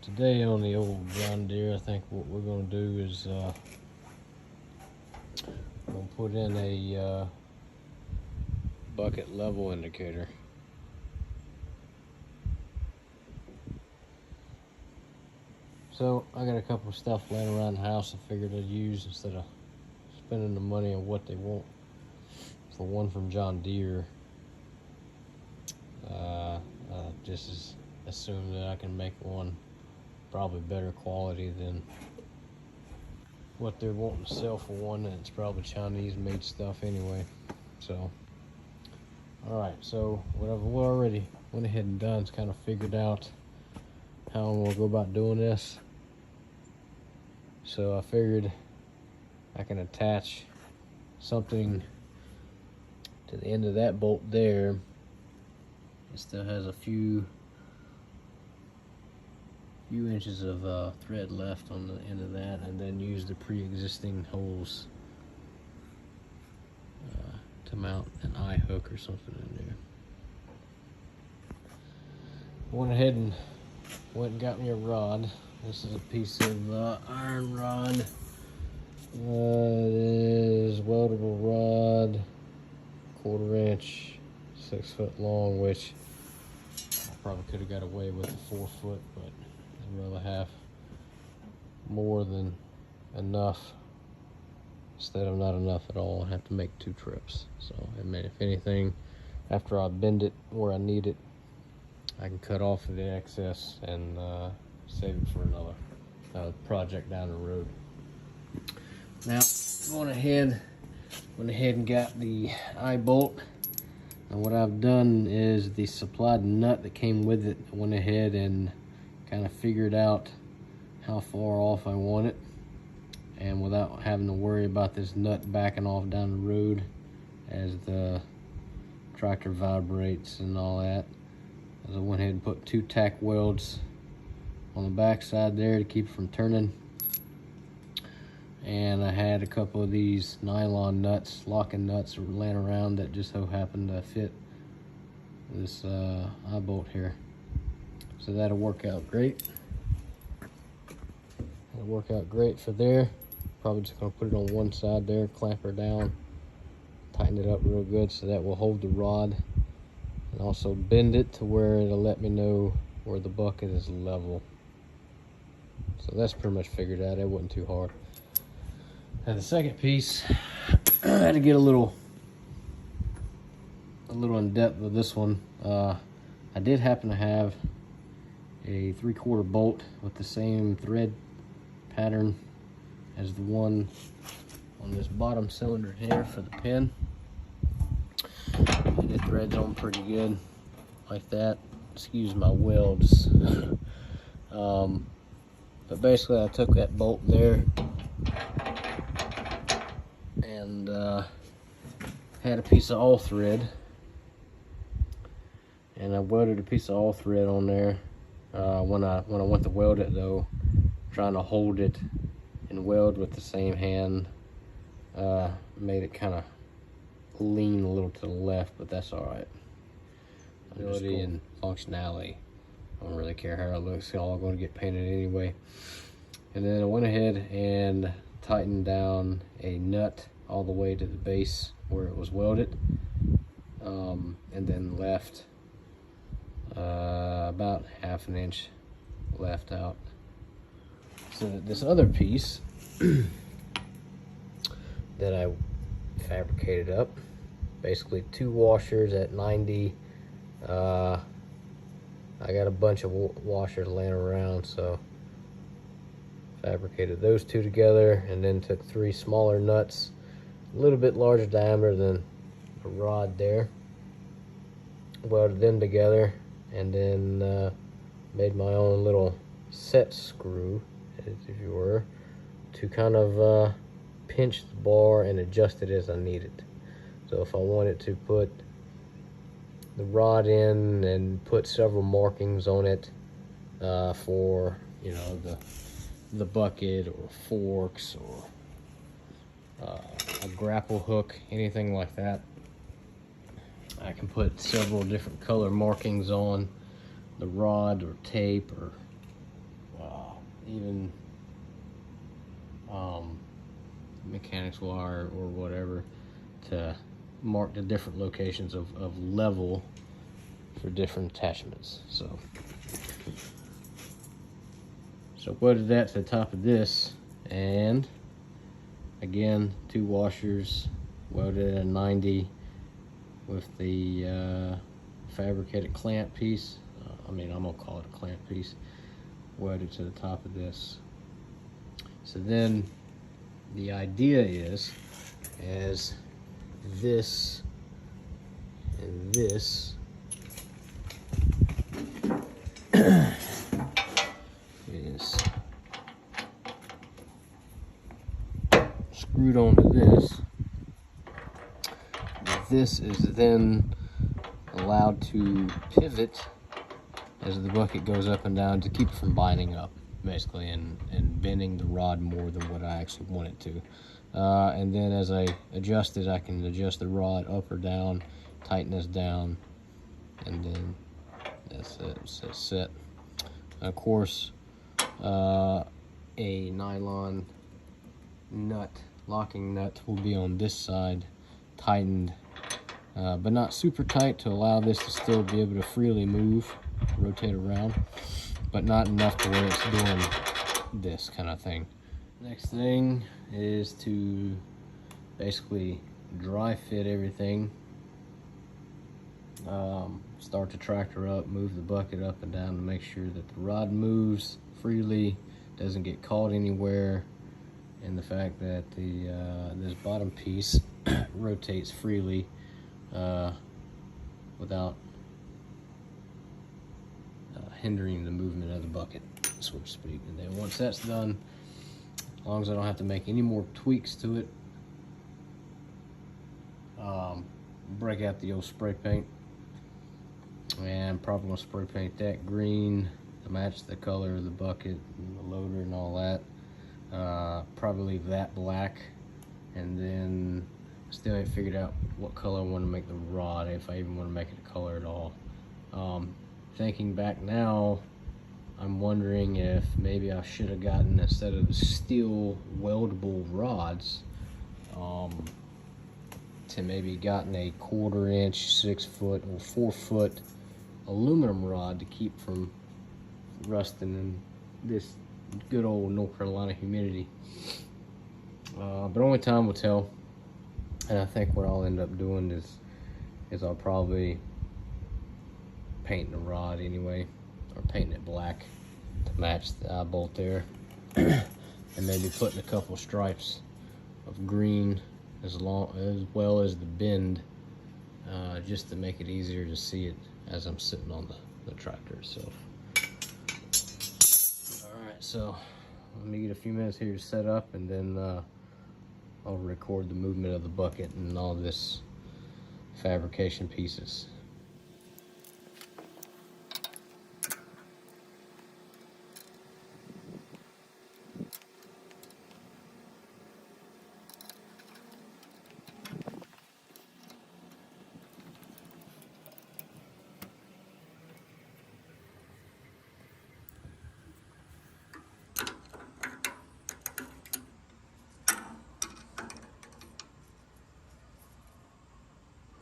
Today on the old John Deere, I think what we're going to do is we're going to put in a bucket level indicator. So I got a couple of stuff laying around the house I figured I'd use instead of spending the money on what they want. For one from John Deere, just assume that I can make one probably better quality than what they're wanting to sell for one, and it's probably Chinese made stuff anyway. So alright, so what I've already went ahead and done is kind of figured out how I'm going to go about doing this. So I figured I can attach something to the end of that bolt there. It still has a few inches of thread left on the end of that, and then use the pre-existing holes to mount an eye hook or something in there. Went ahead and got me a rod. This is a piece of iron rod. It is weldable rod, 1/4 inch, 6 foot long, which I probably could have got away with a 4 foot, but I'd rather have more than enough instead of not enough at all. I have to make 2 trips. So, I mean, if anything, after I bend it where I need it, I can cut off the excess and save it for another project down the road. Now, went ahead and got the eye bolt. And what I've done is the supplied nut that came with it. I went ahead and kind of figured out how far off I want it, and without having to worry about this nut backing off down the road as the tractor vibrates and all that, as I went ahead and put 2 tack welds on the back side there to keep it from turning. And I had a couple of these nylon nuts, locking nuts laying around that just so happened to fit this eye bolt here. So that'll work out great. It'll work out great for there. Probably just gonna put it on one side there, clamp her down, tighten it up real good so that will hold the rod, and also bend it to where it'll let me know where the bucket is level. So that's pretty much figured out. It wasn't too hard. Now the second piece, I had to get a little in depth with this one. I did happen to have a 3/4 bolt with the same thread pattern as the one on this bottom cylinder here for the pin. And it threads on pretty good like that. Excuse my welds. But basically I took that bolt there and had a piece of all thread, and I welded a piece of all thread on there. When I went to weld it though, trying to hold it and weld with the same hand made it kind of lean a little to the left, but that's all right. Ability and functionality, I don't really care how it looks. It's all going to get painted anyway. And then I went ahead and tightened down a nut all the way to the base where it was welded, and then left about 1/2 inch left out, so that this other piece that I fabricated up, basically 2 washers at 90. I got a bunch of washers laying around, so fabricated those 2 together, and then took 3 smaller nuts, a little bit larger diameter than the rod there, welded them together, and then made my own little set screw, if you were, to kind of pinch the bar and adjust it as I need it. So if I wanted to put the rod in and put several markings on it for, you know, the bucket or forks or a grapple hook, anything like that, I can put several different color markings on the rod or tape or even mechanics wire or whatever to mark the different locations of level for different attachments. So welded that to the top of this, and again 2 washers welded at a 90 with the fabricated clamp piece. I'm gonna call it a clamp piece, welded to the top of this. So then the idea is this and this is screwed onto this. This is then allowed to pivot as the bucket goes up and down to keep it from binding up, basically, and bending the rod more than what I actually want it to. And then as I adjust it, I can adjust the rod up or down, tighten this down, and then that's it, so it's set. And of course, a nylon nut, locking nut, will be on this side, tightened, but not super tight to allow this to still be able to freely move, rotate around, but not enough to where it's doing this kind of thing. Next thing is to basically dry fit everything. Start the tractor up, move the bucket up and down to make sure that the rod moves freely, doesn't get caught anywhere, and the fact that the this bottom piece rotates freely without hindering the movement of the bucket, so to speak. And then once that's done, as long as I don't have to make any more tweaks to it, break out the old spray paint, and probably gonna spray paint that green to match the color of the bucket and the loader and all that. Probably leave that black, and then still ain't figured out what color I want to make the rod, if I even want to make it a color at all. Thinking back now, I'm wondering if maybe I should have gotten, instead of the steel weldable rods, to maybe gotten a 1/4 inch, 6 foot or 4 foot aluminum rod to keep from rusting in this good old North Carolina humidity. But only time will tell. And I think what I'll end up doing is I'll probably paint the rod anyway, or painting it black to match the eye bolt there, and maybe putting a couple stripes of green as well as the bend, just to make it easier to see it as I'm sitting on the tractor itself. All right, so let me get a few minutes here to set up, and then I'll record the movement of the bucket and all this fabrication pieces.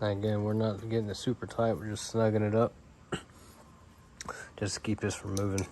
Again, we're not getting it super tight, we're just snugging it up just to keep this from moving.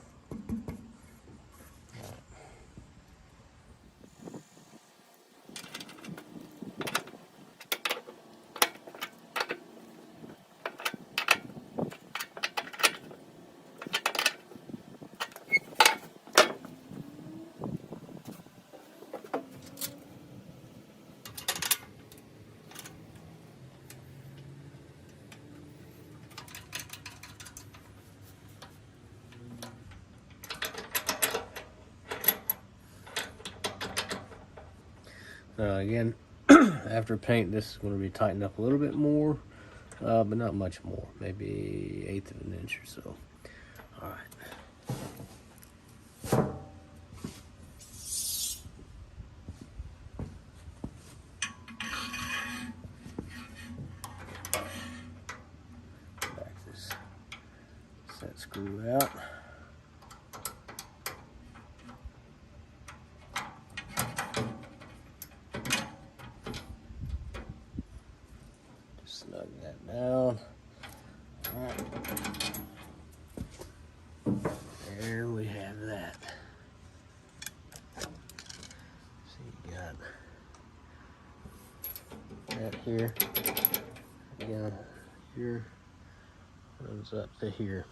Again, after paint, this is going to be tightened up a little bit more, but not much more, maybe 1/8 of an inch or so. All right. Back this set screw out. down. All right. There we have that. So you got that here. Again, here runs up to here.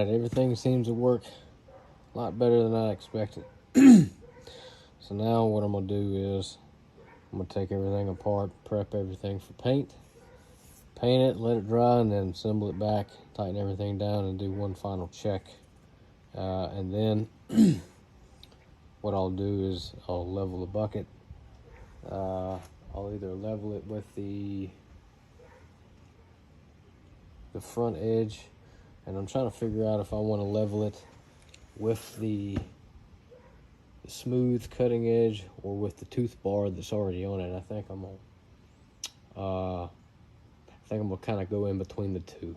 Everything seems to work a lot better than I expected. So now what I'm gonna do is I'm gonna take everything apart, prep everything for paint, paint it, let it dry, and then assemble it back, tighten everything down, and do one final check. And then what I'll do is I'll level the bucket. I'll either level it with the front edge, and I'm trying to figure out if I want to level it with the smooth cutting edge or with the tooth bar that's already on it. I think I'm gonna kind of go in between the two.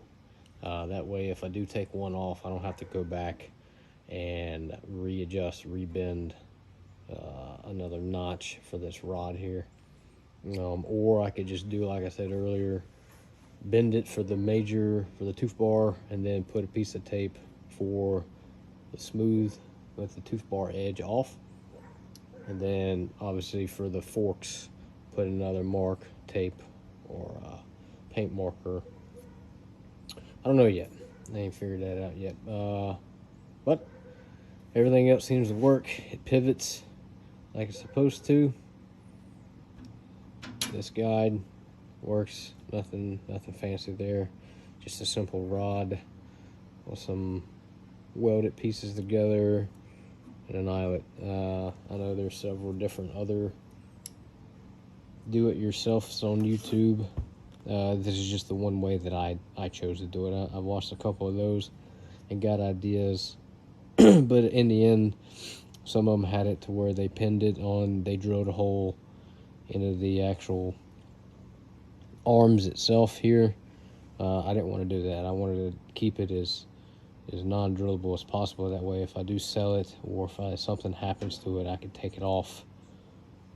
That way, if I do take one off, I don't have to go back and readjust, rebend another notch for this rod here. Or I could just do like I said earlier, bend it for the tooth bar, and then put a piece of tape for the smooth with the tooth bar edge off, and then obviously for the forks put another mark, tape, or paint marker. I don't know yet. I ain't figured that out yet. But everything else seems to work. It pivots like it's supposed to. This guide works. Nothing fancy there. Just a simple rod with some welded pieces together and an eyelet. I know there's several different other do-it-yourselfs on YouTube. This is just the one way that I chose to do it. I've watched a couple of those and got ideas, but in the end, some of them had it to where they pinned it on, they drilled a hole into the actual arms itself here. I didn't want to do that. I wanted to keep it as non-drillable as possible. That way, if I do sell it, or if something happens to it, I can take it off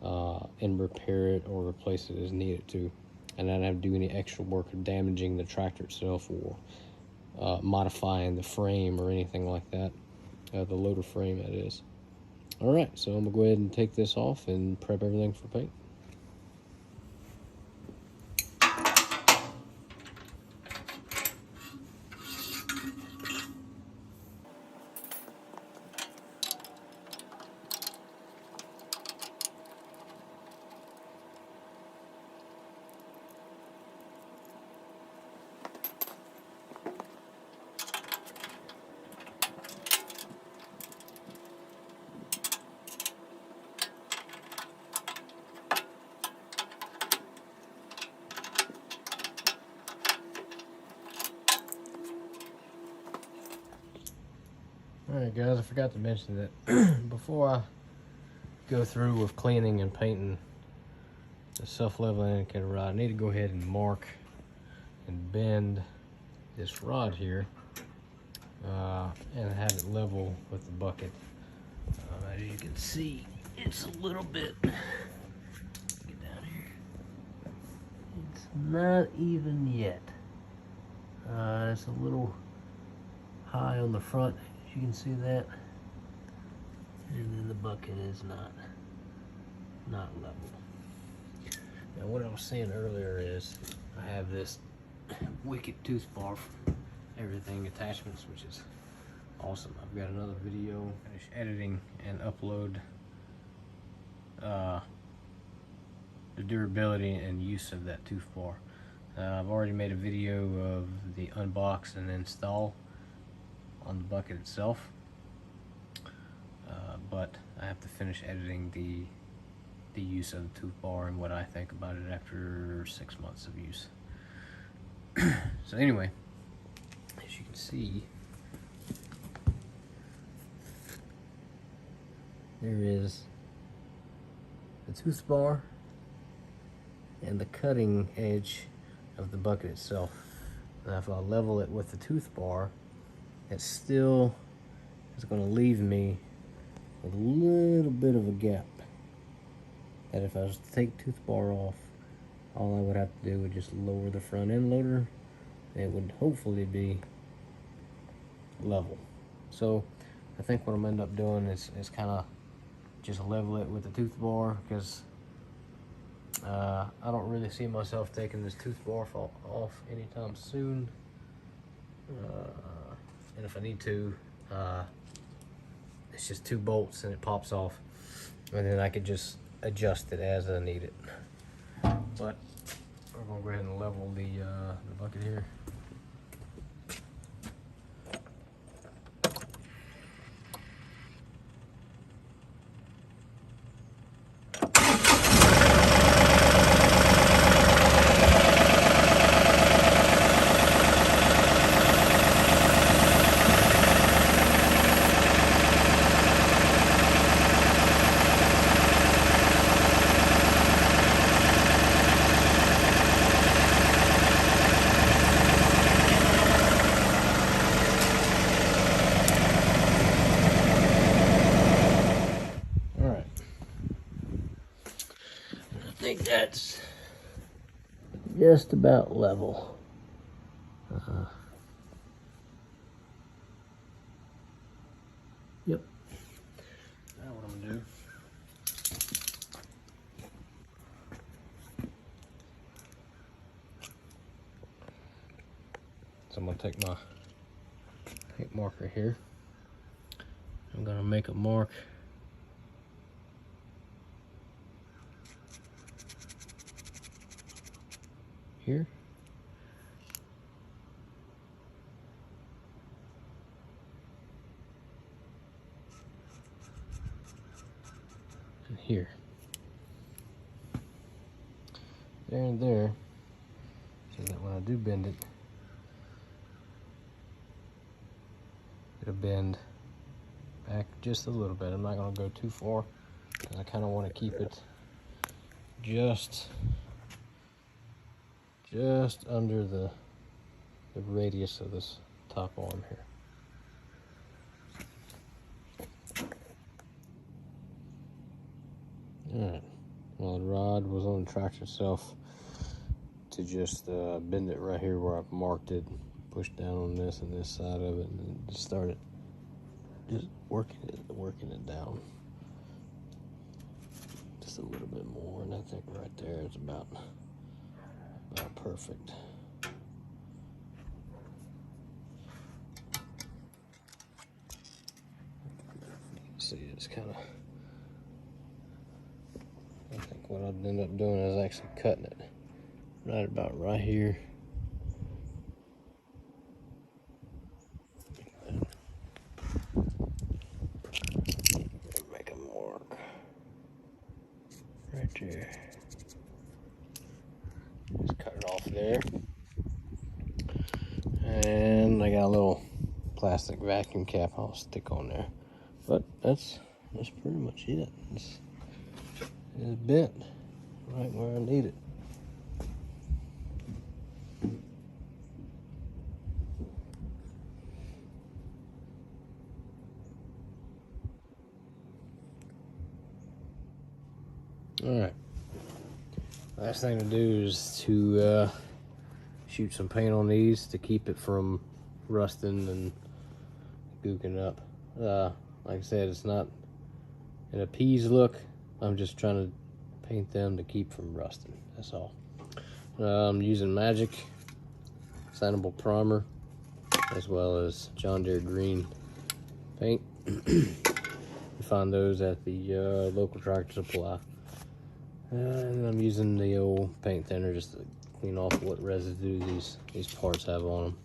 and repair it or replace it as needed to, and I don't have to do any extra work of damaging the tractor itself or modifying the frame or anything like that, the loader frame that is. All right, so I'm gonna go ahead and take this off and prep everything for paint. Alright guys, I forgot to mention that before I go through with cleaning and painting the self-leveling indicator rod. I need to go ahead and mark and bend this rod here and have it level with the bucket. As you can see, it's a little bit, get down here, it's not even yet. It's a little high on the front, as you can see that, and then the bucket is not level. Now what I was saying earlier is I have this wicked tooth bar for everything attachments, which is awesome. I've got another video, finish editing and upload the durability and use of that tooth bar. I've already made a video of the unbox and install on the bucket itself, but I have to finish editing the use of the tooth bar and what I think about it after 6 months of use. So anyway, as you can see, there is the tooth bar and the cutting edge of the bucket itself. Now if I level it with the tooth bar, it still is going to leave me with a little bit of a gap. That if I was to take the tooth bar off, all I would have to do would just lower the front end loader. It would hopefully be level. So I think what I'm gonna end up doing is kind of just level it with the tooth bar, because I don't really see myself taking this tooth bar off anytime soon. And if I need to, it's just 2 bolts and it pops off, and then I could just adjust it as I need it. But we're gonna go ahead and level the bucket here. I think that's just about level. Yep. Now what I'm gonna do, so I'm gonna take my paint marker here. I'm gonna make a mark here. And here. There and there. So that when I do bend it, it'll bend back just a little bit. I'm not gonna go too far, because I kind of want to keep it just under the radius of this top arm here. Alright, well, the rod was on the tractor itself to just bend it right here where I've marked it, push down on this and this side of it, and then just started just working it down just a little bit more, and I think right there is about perfect. See, it's kind of, I think what I'd end up doing is actually cutting it right about right here. Make a mark right there. Just cut it off there. And I got a little plastic vacuum cap I'll stick on there. But that's pretty much it. It's bent. right where I need it. All right. Last thing to do is to shoot some paint on these to keep it from rusting and gooking up. Like I said, it's not an appease look. I'm just trying to paint them to keep from rusting. That's all. I'm using Magic Signable Primer as well as John Deere Green paint. You find those at the local tractor supply. And I'm using the old paint thinner just to clean off what residue these parts have on them.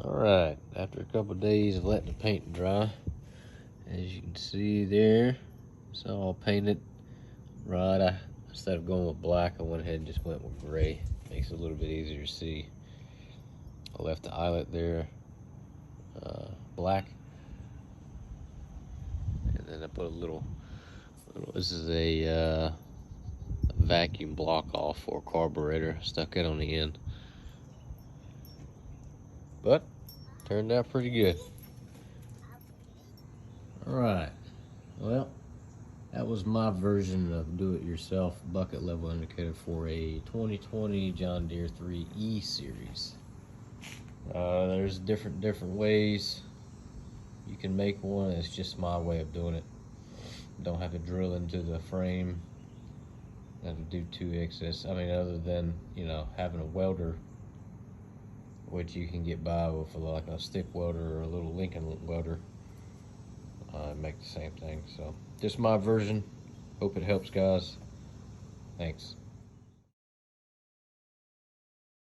Alright, after a couple of days of letting the paint dry, as you can see there, it's all painted right. Instead of going with black, I went ahead and just went with gray. Makes it a little bit easier to see. I left the eyelet there black, and then I put a little this is a vacuum block off for a carburetor. Stuck it on the end, but turned out pretty good. Alright, well, that was my version of do-it-yourself bucket level indicator for a 2020 John Deere 3E series. There's different ways you can make one. It's just my way of doing it. Don't have to drill into the frame. Don't have to do 2 I mean, other than, you know, having a welder, which you can get by with like a stick welder or a little Lincoln welder. Make the same thing. So just my version. Hope it helps, guys. Thanks.